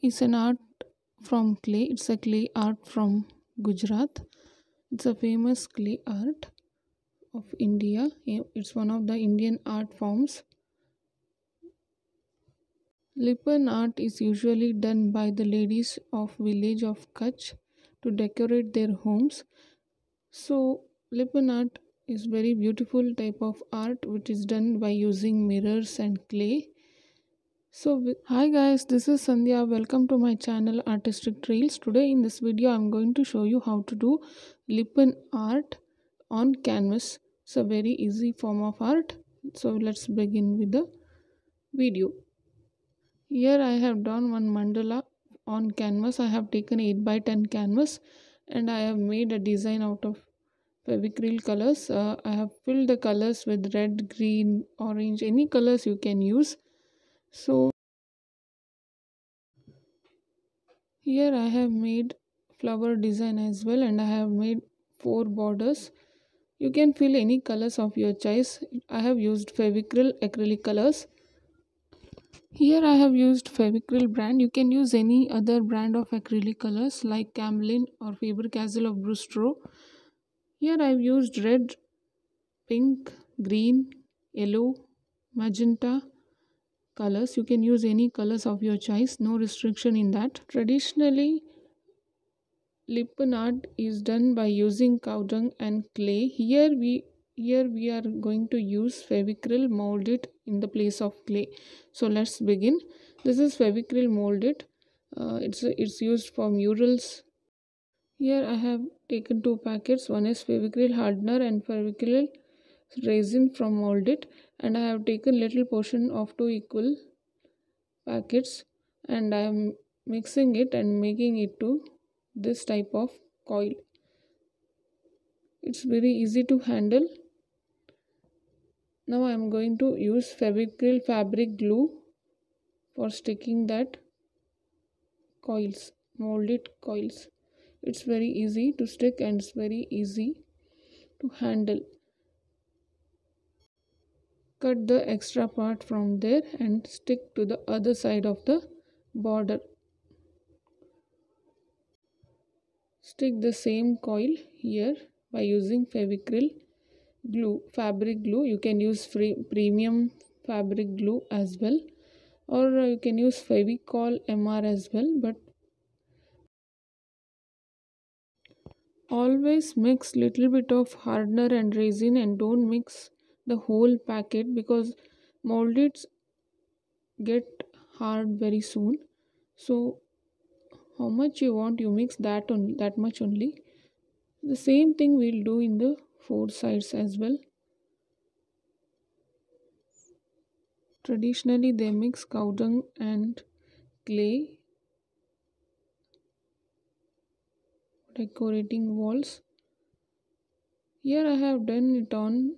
is an art from clay. It's a clay art from Gujarat. It's a famous clay art of India. It's one of the Indian art forms. Lipan art is usually done by the ladies of village of Kutch to decorate their homes. So Lipan art is very beautiful type of art which is done by using mirrors and clay. Hi guys, this is Sandhya. Welcome to my channel Artistic Trails. Today in this video I'm going to show you how to do Lipan art on canvas. It's a very easy form of art. So let's begin with the video. Here I have done one mandala on canvas. I have taken 8 by 10 canvas and I have made a design out of Fevicryl colors. I have filled the colors with red, green, orange, any colors you can use. So here I have made flower design as well and I have made 4 borders. You can fill any colors of your choice. I have used Fevicryl acrylic colors. Here I have used Fevicryl brand. You can use any other brand of acrylic colors like Camlin or Faber-Castell of Brustro. Here I have used red, pink, green, yellow, magenta colors. You can use any colors of your choice, no restriction in that. Traditionally, Lipan art is done by using cow dung and clay. Here we are going to use Fevicryl molded in the place of clay. So let's begin. This is Fevicryl molded. It's used for murals. Here I have taken 2 packets. One is Fevicryl hardener and Fevicryl resin from molded, and I have taken little portion of 2 equal packets and I am mixing it and making it to this type of coil. It's very easy to handle. Now I am going to use Fevicryl fabric glue for sticking that coils, molded coils. It's very easy to stick and it's very easy to handle. Cut the extra part from there and stick to the other side of the border. Stick the same coil here by using Fevicryl glue, fabric glue. You can use premium fabric glue as well, or you can use Fevicol MR as well, but always mix little bit of hardener and resin and don't mix the whole packet because molded get hard very soon. So how much you want, you mix that much only. The same thing we'll do in the 4 sides as well. Traditionally they mix cow dung and clay decorating walls. Here I have done it on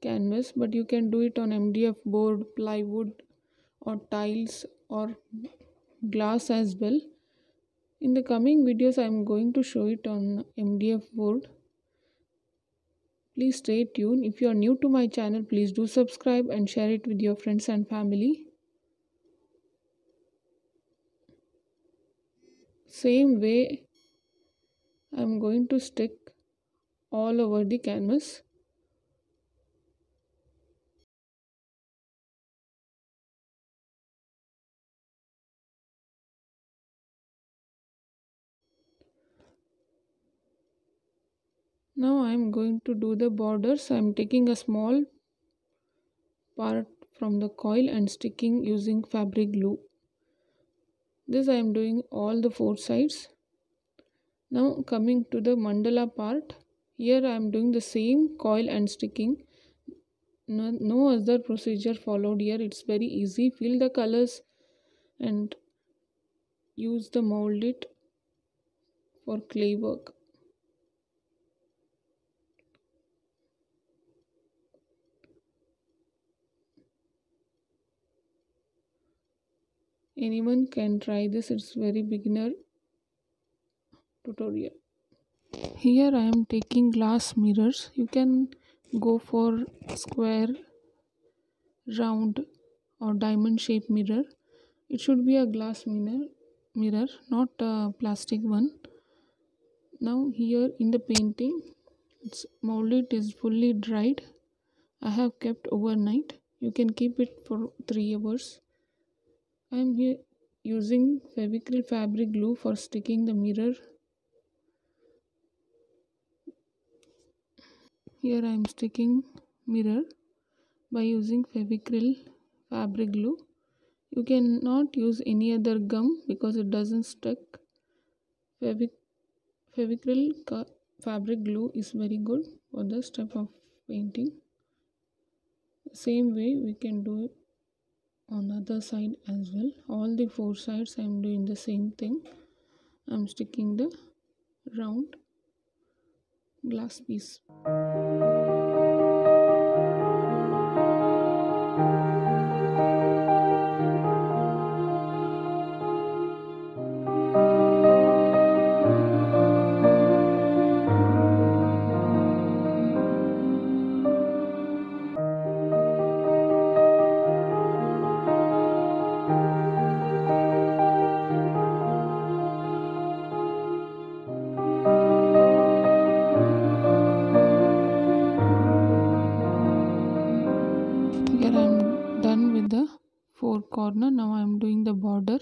canvas, but you can do it on MDF board, plywood or tiles or glass as well. In the coming videos I am going to show it on MDF board. Please stay tuned. If you are new to my channel, please do subscribe and share it with your friends and family. Same way I am going to stick all over the canvas. Now I am going to do the borders. I am taking a small part from the coil and sticking using fabric glue. This I am doing all the 4 sides. Now coming to the mandala part, here I am doing the same coil and sticking. No other procedure followed here. It's very easy. Fill the colors and use the molded for clay work. Anyone can try this. It's very beginner tutorial. Here I am taking glass mirrors. You can go for square, round or diamond shape mirror. It should be a glass mirror, not a plastic one. Now here in the painting, its molded is fully dried. I have kept overnight. You can keep it for 3 hours. I am here using Fevicryl fabric glue for sticking the mirror. Here I am sticking mirror by using Fevicryl fabric glue. You cannot use any other gum because it doesn't stick. Fevic- fabric glue is very good for this type of painting. Same way we can do it on other side as well. All the four sides I am doing the same thing. I am sticking the round glass piece. Here I am done with the four corner. Now I am doing the border.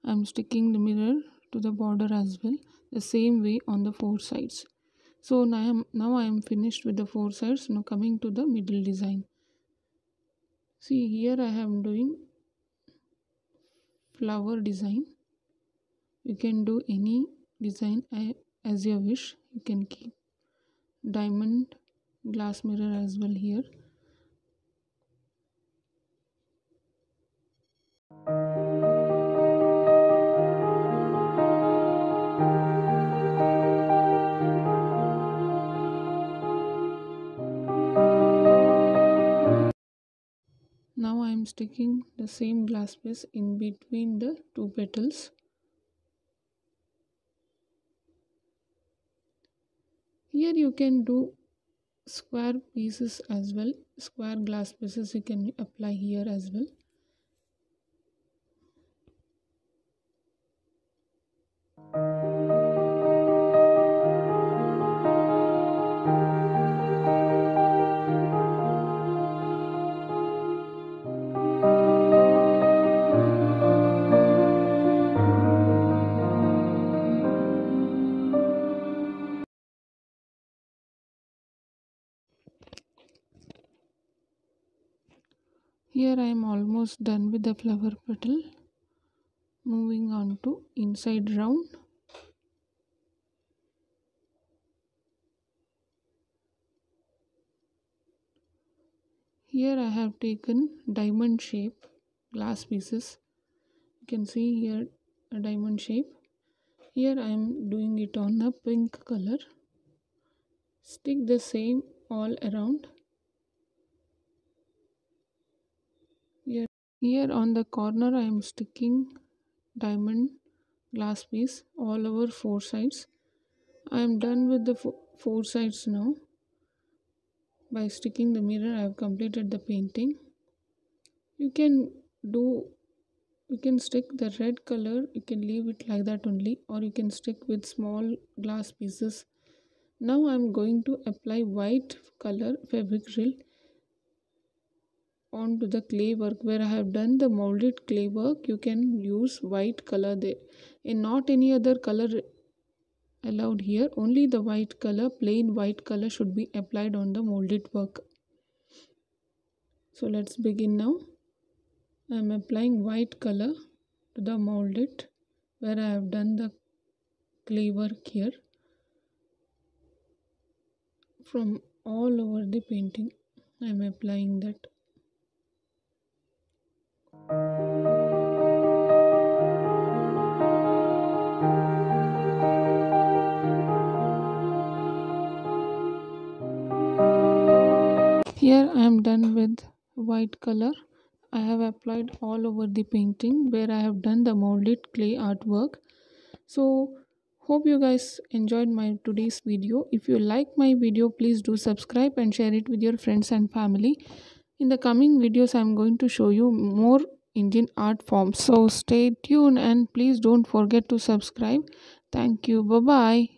I am sticking the mirror to the border as well, the same way on the four sides. So now I am finished with the four sides. Now coming to the middle design. See here I am doing flower design. You can do any design as you wish. You can keep diamond glass mirror as well here. Now I am sticking the same glass piece in between the two petals. Here you can do square pieces as well. Square glass pieces you can apply here as well. Here I am almost done with the flower petal. Moving on to inside round. Here I have taken diamond shape glass pieces. You can see here a diamond shape. Here I am doing it on a pink color. Stick the same all around. Here on the corner I am sticking diamond glass piece all over four sides. I am done with the four sides now. By sticking the mirror I have completed the painting. You can stick the red color, you can leave it like that only, or you can stick with small glass pieces. Now I am going to apply white color Fevicryl onto the clay work where I have done the molded clay work. You can use white color there and not any other color allowed here. Only the white color, plain white color should be applied on the molded work. So let's begin now. I am applying white color to the molded where I have done the clay work here. From all over the painting I am applying that. Here I am done with white color. I have applied all over the painting where I have done the molded clay artwork. So hope you guys enjoyed my today's video. If you like my video, please do subscribe and share it with your friends and family. In the coming videos I am going to show you more Indian art form. So stay tuned and please don't forget to subscribe. Thank you. Bye bye.